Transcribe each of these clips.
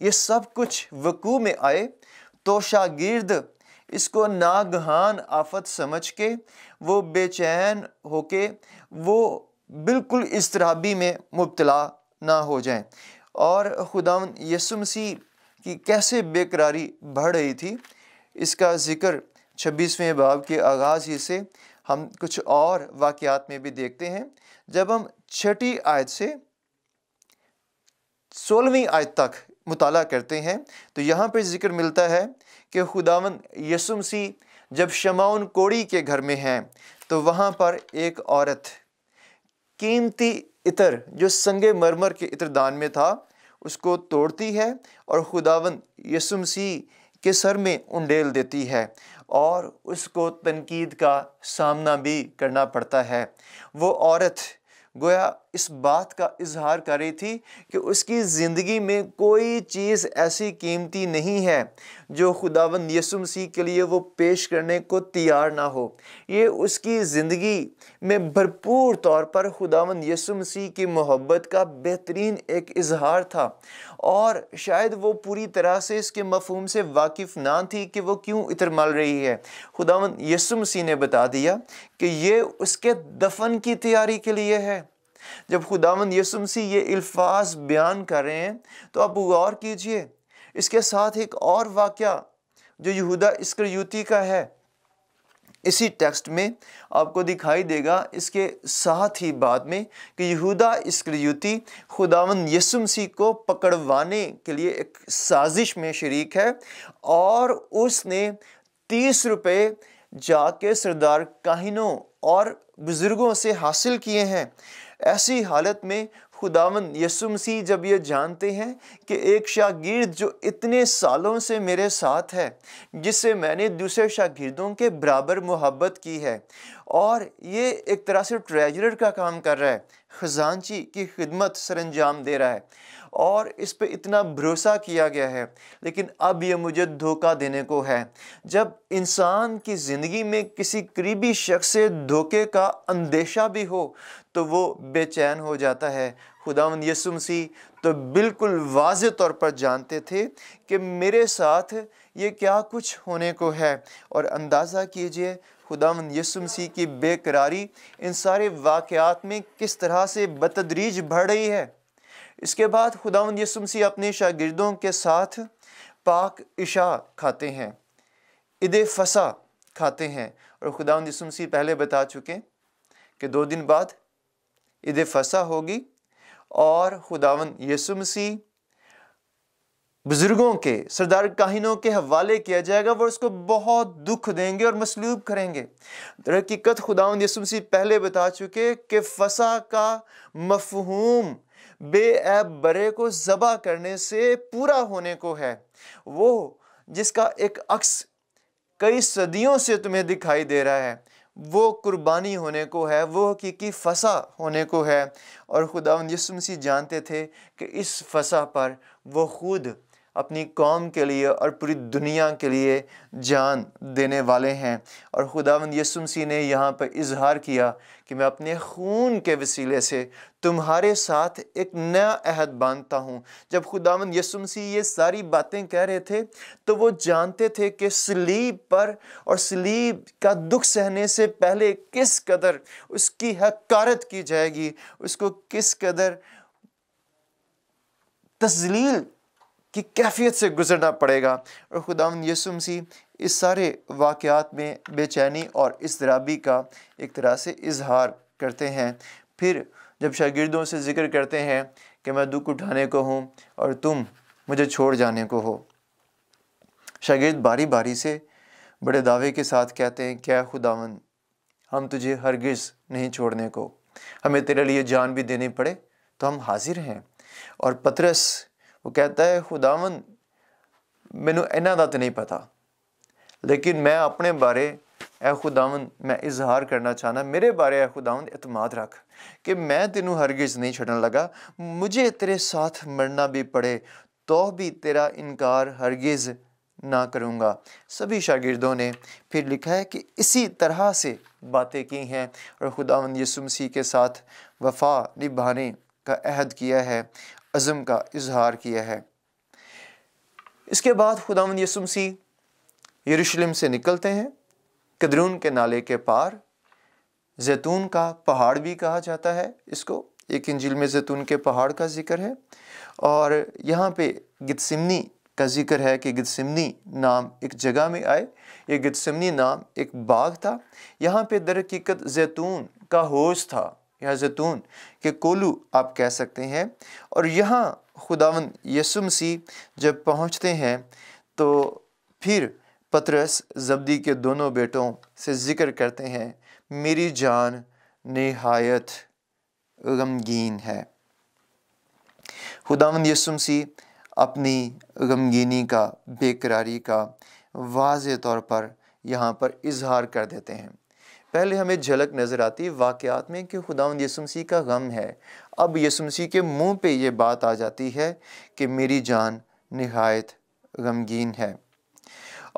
یہ سب کچھ وقوع میں آئے تو شاگرد اس کو ناگہان آفت سمجھ کے وہ بے چین ہو کے وہ بالکل اضطرابی میں مبتلا نہ ہو جائیں۔ اور خداوند یسوع مسیح کی کیسے بے قراری بڑھ رہی تھی، اس کا ذکر 26ویں باب کے آغاز ہی سے ہم کچھ اور واقعات میں بھی دیکھتے ہیں۔ جب ہم 6 آیت سے 16ویں آیت تک مطالعہ کرتے ہیں تو یہاں پہ ذکر ملتا ہے کہ خداوند یسوع مسیح جب شمعون کوڑی کے گھر میں ہیں تو وہاں پر ایک عورت قیمتی عطر جو سنگ مرمر کے عطردان میں تھا اس کو توڑتی ہے اور خداوند یسوع مسیح کے سر میں انڈیل دیتی ہے، اور اس کو تنقید کا سامنا بھی کرنا پڑتا ہے۔ وہ عورت گویا اس بات کا اظہار کر رہی تھی کہ اس کی زندگی میں کوئی چیز ایسی قیمتی نہیں ہے جو خداوند یسوع مسیح کے لیے وہ پیش کرنے کو تیار نہ ہو۔ یہ اس کی زندگی میں بھرپور طور پر خداوند یسوع مسیح کی محبت کا بہترین ایک اظہار تھا، اور شاید وہ پوری طرح سے اس کے مفہوم سے واقف نہ تھی کہ وہ کیوں عطر مل رہی ہے۔ خداوند یسوع مسیح نے بتا دیا کہ یہ اس کے دفن کی تیاری کے لیے ہے۔ جب خداوند یسوع مسیح یہ الفاظ بیان کر رہے ہیں تو آپ غور کیجئے، اس کے ساتھ ایک اور واقعہ جو یہودا اسکریوتی کا ہے اسی ٹیکسٹ میں آپ کو دکھائی دے گا، اس کے ساتھ ہی بعد میں کہ یہودا اسکریوتی خداوند یسوع مسیح کو پکڑوانے کے لیے ایک سازش میں شریک ہے، اور اس نے 30 روپے جا کے سردار کاہنوں اور بزرگوں سے حاصل کیے ہیں۔ ایسی حالت میں خداوند یسوع مسیح جب یہ جانتے ہیں کہ ایک شاگرد جو اتنے سالوں سے میرے ساتھ ہے، جس سے میں نے دوسرے شاگردوں کے برابر محبت کی ہے، اور یہ ایک طرح سے ٹریجرر کا کام کر رہا ہے، خزانچی کی خدمت سر انجام دے رہا ہے، اور اس پہ اتنا بھروسہ کیا گیا ہے، لیکن اب یہ مجھے دھوکہ دینے کو ہے۔ جب انسان کی زندگی میں کسی قریبی شخص سے دھوکے کا اندیشہ بھی ہو تو وہ بے چین ہو جاتا ہے۔ خداوند یسوع مسیح تو بالکل واضح طور پر جانتے تھے کہ میرے ساتھ یہ کیا کچھ ہونے کو ہے، اور اندازہ کیجئے خداوند یسوع مسیح کی بے قراری ان سارے واقعات میں کس طرح سے بتدریج بڑھ رہی ہے۔ اس کے بعد خداوند یسوع مسیح اپنے شاگردوں کے ساتھ پاک عشاء کھاتے ہیں، عید فصح کھاتے ہیں، اور خداوند یسوع مسیح پہلے بتا چکے کہ 2 دن بعد عید فصح ہوگی، اور خداوند یسوع مسیح بزرگوں کے سردار کاہنوں کے حوالے کیا جائے گا، وہ اس کو بہت دکھ دیں گے اور مصلوب کریں گے۔ در حقیقت خداوند یسوع مسیح پہلے بتا چکے کہ فصح کا مفہوم بے عیب برے کو ذبح کرنے سے پورا ہونے کو ہے، وہ جس کا ایک عکس کئی صدیوں سے تمہیں دکھائی دے رہا ہے، وہ قربانی ہونے کو ہے، وہ حقیقی فصح ہونے کو ہے۔ اور خداوند یسوع مسیح جانتے تھے کہ اس فصح پر وہ خود اپنی قوم کے لیے اور پوری دنیا کے لیے جان دینے والے ہیں، اور خداوند یسوع مسیح نے یہاں پر اظہار کیا کہ میں اپنے خون کے وسیلے سے تمہارے ساتھ ایک نیا عہد باندھتا ہوں۔ جب خداوند یسوع مسیح یہ ساری باتیں کہہ رہے تھے تو وہ جانتے تھے کہ صلیب پر اور صلیب کا دکھ سہنے سے پہلے کس قدر اس کی حقارت کی جائے گی، اس کو کس قدر تذلیل کی کیفیت سے گزرنا پڑے گا۔ اور خداوند یسوع مسیح اس سارے واقعات میں بے چینی اور اضطرابی کا ایک طرح سے اظہار کرتے ہیں۔ پھر جب شاگردوں سے ذکر کرتے ہیں کہ میں دکھ اٹھانے کو ہوں اور تم مجھے چھوڑ جانے کو ہو، شاگرد باری باری سے بڑے دعوے کے ساتھ کہتے ہیں، کیا خداوند ہم تجھے ہرگز نہیں چھوڑنے کو، ہمیں تیرے لیے جان بھی دینی پڑے تو ہم حاضر ہیں۔ اور پطرس وہ کہتا ہے، خداوند مینوں انہاں دا تے نہیں پتا، لیکن میں اپنے بارے اے خداوند میں اظہار کرنا چاہنا، میرے بارے اے خداوند اعتماد رکھ کہ میں تینوں ہرگز نہیں چھڑنے لگا، مجھے تیرے ساتھ مرنا بھی پڑے تو بھی تیرا انکار ہرگز نہ کروں گا۔ سبھی شاگردوں نے پھر لکھا ہے کہ اسی طرح سے باتیں کی ہیں اور خداوند یسوع مسیح کے ساتھ وفا نبھانے کا عہد کیا ہے، عزم کا اظہار کیا ہے۔ اس کے بعد خداوند یسوع مسیح یروشلم سے نکلتے ہیں، قدرون کے نالے کے پار، زیتون کا پہاڑ بھی کہا جاتا ہے اس کو، ایک انجیل میں زیتون کے پہاڑ کا ذکر ہے، اور یہاں پہ گتسمنی کا ذکر ہے کہ گتسمنی نام ایک جگہ میں آئے۔ یہ گتسمنی نام ایک باغ تھا، یہاں پہ در حقیقت زیتون کا ہوش تھا، یا زیتون کے کولو آپ کہہ سکتے ہیں۔ اور یہاں خداوند یسوع مسیح جب پہنچتے ہیں تو پھر پطرس زبدی کے دونوں بیٹوں سے ذکر کرتے ہیں، میری جان نہایت غمگین ہے۔ خداوند یسوع مسیح اپنی غمگینی کا، بے قراری کا واضح طور پر یہاں پر اظہار کر دیتے ہیں۔ پہلے ہمیں جھلک نظر آتی واقعات میں کہ خداوند یسوع مسیح کا غم ہے، اب یسوع مسیح کے منہ پہ یہ بات آ جاتی ہے کہ میری جان نہایت غمگین ہے۔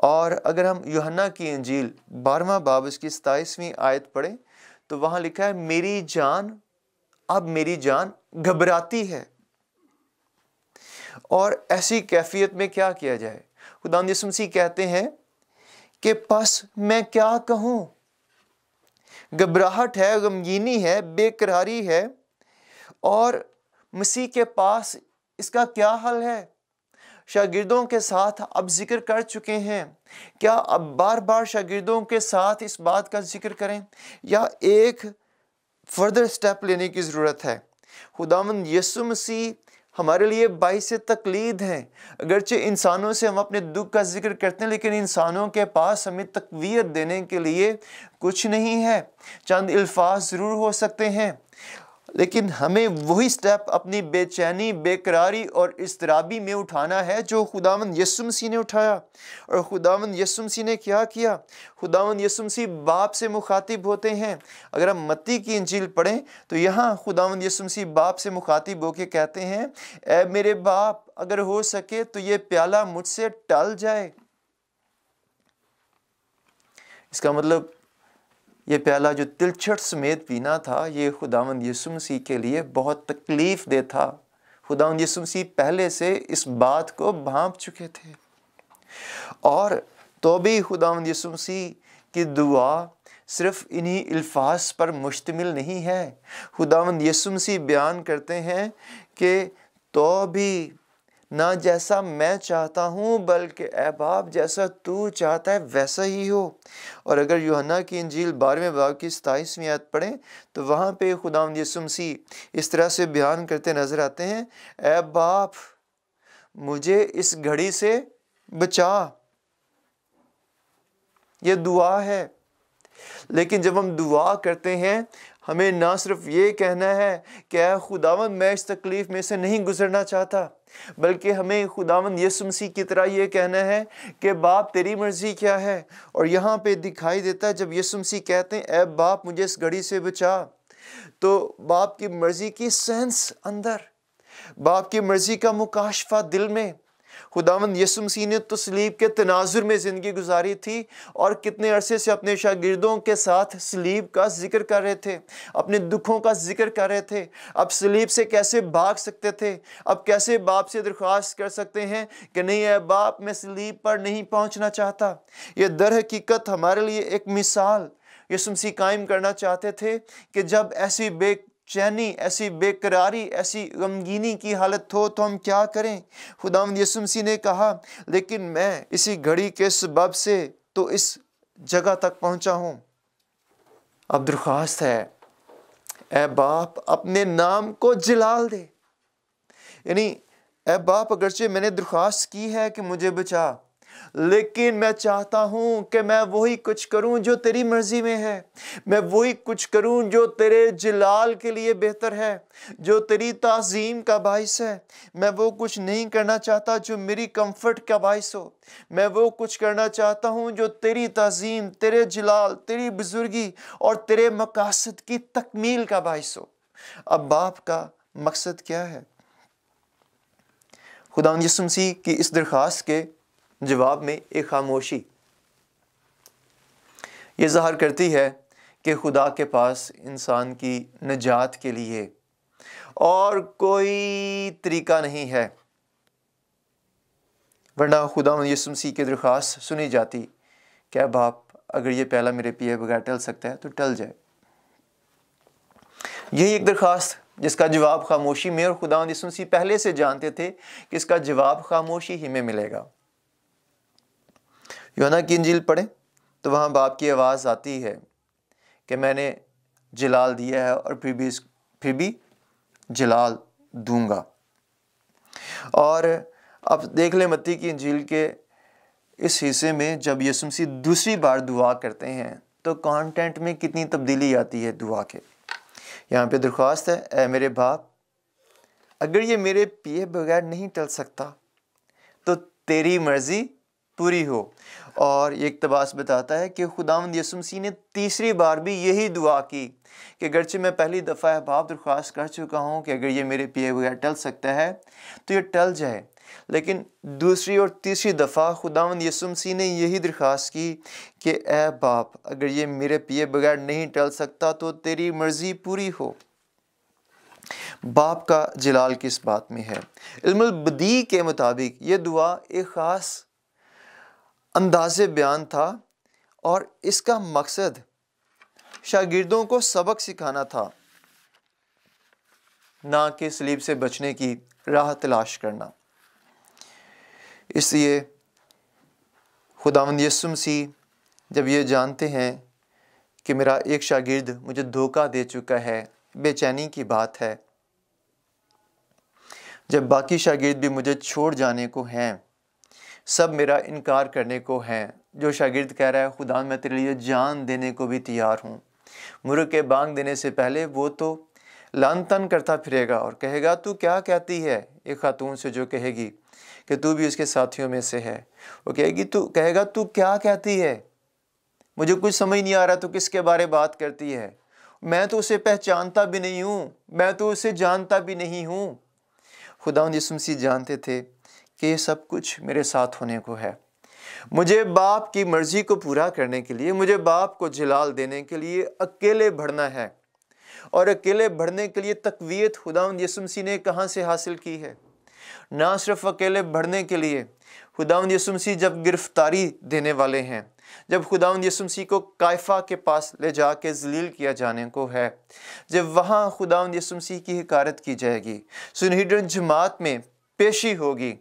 اور اگر ہم یوحنا کی انجیل 12واں باب اس کی 27ویں آیت پڑھیں تو وہاں لکھا ہے، میری جان گھبراتی ہے۔ اور ایسی کیفیت میں کیا کیا جائے؟ خداوند یسوع مسیح کہتے ہیں کہ پس میں کیا کہوں؟ گھبراہٹ ہے، غمگینی ہے، بے قراری ہے، اور مسیح کے پاس اس کا کیا حل ہے؟ شاگردوں کے ساتھ اب ذکر کر چکے ہیں، کیا اب بار بار شاگردوں کے ساتھ اس بات کا ذکر کریں، یا ایک فردر سٹیپ لینے کی ضرورت ہے؟ خداوند یسوع مسیح ہمارے لیے باعث تقلید ہیں، اگرچہ انسانوں سے ہم اپنے دکھ کا ذکر کرتے ہیں، لیکن انسانوں کے پاس ہمیں تقویت دینے کے لیے کچھ نہیں ہے۔ چند الفاظ ضرور ہو سکتے ہیں، لیکن ہمیں وہی سٹیپ اپنی بے چینی، بے قراری اور اضطرابی میں اٹھانا ہے جو خداوند یسوع مسیح نے اٹھایا۔ اور خداوند یسوع مسیح نے کیا کیا؟ خداوند یسوع مسیح باپ سے مخاطب ہوتے ہیں۔ اگر ہم متی کی انجیل پڑھیں تو یہاں خداوند یسوع مسیح باپ سے مخاطب ہو کے کہتے ہیں، اے میرے باپ، اگر ہو سکے تو یہ پیالہ مجھ سے ٹل جائے۔ اس کا مطلب یہ پیالہ جو تلچھٹ سمیت پینا تھا، یہ خداوند یسوع مسیح کے لیے بہت تکلیف دہ تھا۔ خداوند یسوع مسیح پہلے سے اس بات کو بھانپ چکے تھے۔ اور تو بھی خداوند یسوع مسیح کی دعا صرف انہی الفاظ پر مشتمل نہیں ہے۔ خداوند یسوع مسیح بیان کرتے ہیں کہ تو بھی نہ جیسا میں چاہتا ہوں بلکہ اے باپ جیسا تو چاہتا ہے ویسا ہی ہو۔ اور اگر یوحنا کی انجیل 12ویں باب کی 27ویں آیت پڑھیں تو وہاں پہ خداوند یسوع مسیح اس طرح سے بیان کرتے نظر آتے ہیں، اے باپ مجھے اس گھڑی سے بچا۔ یہ دعا ہے، لیکن جب ہم دعا کرتے ہیں ہمیں نہ صرف یہ کہنا ہے کہ اے خداوند میں اس تکلیف میں سے نہیں گزرنا چاہتا، بلکہ ہمیں خداوند یسوع مسیح کی طرح یہ کہنا ہے کہ باپ تیری مرضی کیا ہے۔ اور یہاں پہ دکھائی دیتا ہے جب یسوع مسیح کہتے ہیں اے باپ مجھے اس گھڑی سے بچا، تو باپ کی مرضی کی سینس اندر، باپ کی مرضی کا مکاشفہ دل میں۔ خداوند یسوع مسیح نے تو صلیب کے تناظر میں زندگی گزاری تھی، اور کتنے عرصے سے اپنے شاگردوں کے ساتھ صلیب کا ذکر کر رہے تھے، اپنے دکھوں کا ذکر کر رہے تھے۔ اب صلیب سے کیسے بھاگ سکتے تھے؟ اب کیسے باپ سے درخواست کر سکتے ہیں کہ نہیں اے باپ میں صلیب پر نہیں پہنچنا چاہتا؟ یہ در حقیقت ہمارے لیے ایک مثال یسوع مسیح قائم کرنا چاہتے تھے کہ جب ایسی بے چینی، ایسی بے قراری، ایسی غمگینی کی حالت ہو تو ہم کیا کریں؟ خداوند یسوع مسیح نے کہا لیکن میں اسی گھڑی کے سبب سے تو اس جگہ تک پہنچا ہوں۔ اب درخواست ہے اے باپ اپنے نام کو جلال دے، یعنی اے باپ اگرچہ میں نے درخواست کی ہے کہ مجھے بچا، لیکن میں چاہتا ہوں کہ میں وہی کچھ کروں جو تیری مرضی میں ہے، میں وہی کچھ کروں جو تیرے جلال کے لیے بہتر ہے، جو تیری تعظیم کا باعث ہے۔ میں وہ کچھ نہیں کرنا چاہتا جو میری کمفرٹ کا باعث ہو، میں وہ کچھ کرنا چاہتا ہوں جو تیری تعظیم، تیرے جلال، تیری بزرگی اور تیرے مقاصد کی تکمیل کا باعث ہو۔ اب باپ کا مقصد کیا ہے؟ خداوند یسوع مسیح کی اس درخواست کے جواب میں ایک خاموشی یہ ظاہر کرتی ہے کہ خدا کے پاس انسان کی نجات کے لیے اور کوئی طریقہ نہیں ہے۔ ورنہ خداوند یسوع مسیح کی درخواست سنی جاتی کہ اے باپ اگر یہ پیالہ میرے پیے بغیر ٹل سکتا ہے تو ٹل جائے۔ یہی ایک درخواست جس کا جواب خاموشی میں، اور خداوند یسوع مسیح پہلے سے جانتے تھے کہ اس کا جواب خاموشی ہی میں ملے گا۔ یوحنا کی انجیل پڑھیں تو وہاں باپ کی آواز آتی ہے کہ میں نے جلال دیا ہے اور پھر بھی جلال دوں گا۔ اور اب دیکھ لیں متی کی انجیل کے اس حصے میں جب یسوع مسیح دوسری بار دعا کرتے ہیں تو کانٹینٹ میں کتنی تبدیلی آتی ہے دعا کے۔ یہاں پہ درخواست ہے، اے میرے باپ اگر یہ میرے پیے بغیر نہیں ٹل سکتا تو تیری مرضی پوری ہو۔ اور یہ اقتباس بتاتا ہے کہ خداوند یسوع مسیح نے تیسری بار بھی یہی دعا کی کہ اگرچہ میں پہلی دفعہ ہے باپ درخواست کر چکا ہوں کہ اگر یہ میرے پیے بغیر ٹل سکتا ہے تو یہ ٹل جائے، لیکن دوسری اور تیسری دفعہ خداوند یسوع مسیح نے یہی درخواست کی کہ اے باپ اگر یہ میرے پیے بغیر نہیں ٹل سکتا تو تیری مرضی پوری ہو۔ باپ کا جلال کس بات میں ہے؟ علم البدیع کے مطابق یہ دعا ایک خاص انداز بیان تھا اور اس کا مقصد شاگردوں کو سبق سکھانا تھا، نہ کہ صلیب سے بچنے کی راہ تلاش کرنا۔ اس لیے خداوند یسوع مسیح جب یہ جانتے ہیں کہ میرا ایک شاگرد مجھے دھوکہ دے چکا ہے، بے چینی کی بات ہے، جب باقی شاگرد بھی مجھے چھوڑ جانے کو ہیں، سب میرا انکار کرنے کو ہیں، جو شاگرد کہہ رہا ہے خدا میں تیرے لیے جان دینے کو بھی تیار ہوں، مرغ کے بانگ دینے سے پہلے وہ تو لان تن کرتا پھرے گا اور کہے گا تو کیا کہتی ہے، ایک خاتون سے جو کہے گی کہ تو بھی اس کے ساتھیوں میں سے ہے، وہ کہے گا تو کیا کہتی ہے، مجھے کچھ سمجھ نہیں آ رہا تو کس کے بارے بات کرتی ہے، میں تو اسے پہچانتا بھی نہیں ہوں، میں تو اسے جانتا بھی نہیں ہوں۔ خداوند یسوع مسیح جانتے تھے کہ یہ سب کچھ میرے ساتھ ہونے کو ہے، مجھے باپ کی مرضی کو پورا کرنے کے لیے، مجھے باپ کو جلال دینے کے لیے اکیلے بڑھنا ہے، اور اکیلے بڑھنے کے لیے تقویت خداوند یسوع مسیح نے کہاں سے حاصل کی ہے؟ نہ صرف اکیلے بڑھنے کے لیے، خداوند یسوع مسیح جب گرفتاری دینے والے ہیں، جب خداوند یسوع مسیح کو قیافہ کے پاس لے جا کے ذلیل کیا جانے کو ہے، جب وہاں خداوند یسوع مسیح کی حقارت کی جائے گی، سنہیڈرن جماعت میں پیشی ہوگی،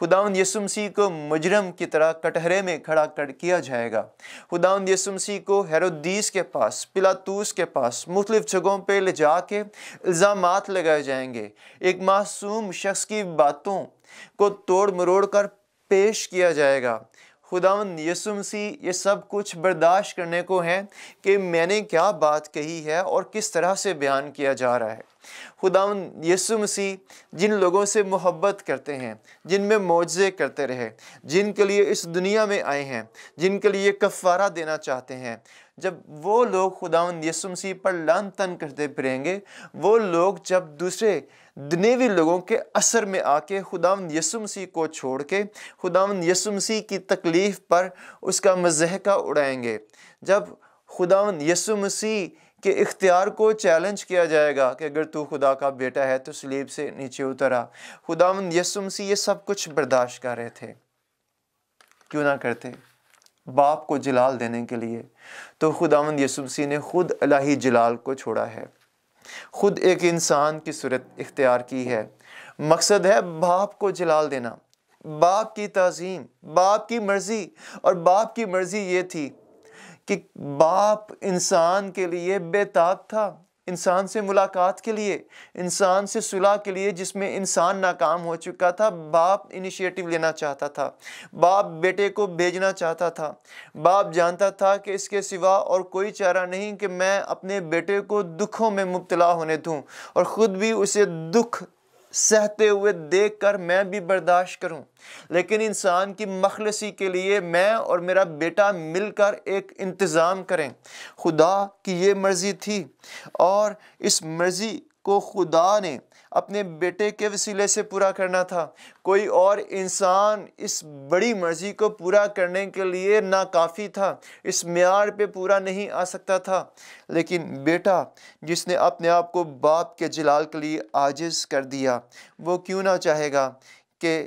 خداوند یسوع مسیح کو مجرم کی طرح کٹہرے میں کھڑا کیا جائے گا، خداوند یسوع مسیح کو ہیرودیس کے پاس، پلاطوس کے پاس، مختلف جگہوں پہ لے جا کے الزامات لگائے جائیں گے، ایک معصوم شخص کی باتوں کو توڑ مروڑ کر پیش کیا جائے گا۔ خداوند یسوع مسیح یہ سب کچھ برداشت کرنے کو ہے کہ میں نے کیا بات کہی ہے اور کس طرح سے بیان کیا جا رہا ہے۔ خداوند یسوع مسیح جن لوگوں سے محبت کرتے ہیں، جن میں معجزے کرتے رہے، جن کے لیے اس دنیا میں آئے ہیں، جن کے لیے کفارہ دینا چاہتے ہیں، جب وہ لوگ خداوند یسوع مسیح پر لعن طعن کرتے پھریں گے، وہ لوگ جب دوسرے دنیوی لوگوں کے اثر میں آ کے خداوند یسوع مسیح کو چھوڑ کے خداوند یسوع مسیح کی تکلیف پر اس کا مضحکہ اڑائیں گے، جب خداوند یسوع مسیح کے اختیار کو چیلنج کیا جائے گا کہ اگر تو خدا کا بیٹا ہے تو صلیب سے نیچے اترا، خداوند یسوع مسیح یہ سب کچھ برداشت کر رہے تھے، کیوں نہ کرتے؟ باپ کو جلال دینے کے لیے تو خداوند یسوع مسیح نے خود الہی جلال کو چھوڑا ہے، خود ایک انسان کی صورت اختیار کی ہے، مقصد ہے باپ کو جلال دینا، باپ کی تعظیم، باپ کی مرضی، اور باپ کی مرضی یہ تھی کہ باپ انسان کے لیے بے تاب تھا، انسان سے ملاقات کے لیے، انسان سے صلح کے لیے جس میں انسان ناکام ہو چکا تھا، باپ انیشیٹو لینا چاہتا تھا، باپ بیٹے کو بھیجنا چاہتا تھا، باپ جانتا تھا کہ اس کے سوا اور کوئی چارہ نہیں کہ میں اپنے بیٹے کو دکھوں میں مبتلا ہونے دوں اور خود بھی اسے دکھ سہتے ہوئے دیکھ کر میں بھی برداشت کروں، لیکن انسان کی مخلصی کے لیے میں اور میرا بیٹا مل کر ایک انتظام کریں۔ خدا کی یہ مرضی تھی اور اس مرضی کو خدا نے اپنے بیٹے کے وسیلے سے پورا کرنا تھا، کوئی اور انسان اس بڑی مرضی کو پورا کرنے کے لیے ناکافی تھا، اس معیار پہ پورا نہیں آ سکتا تھا، لیکن بیٹا جس نے اپنے آپ کو باپ کے جلال کے لیے عاجز کر دیا، وہ کیوں نہ چاہے گا کہ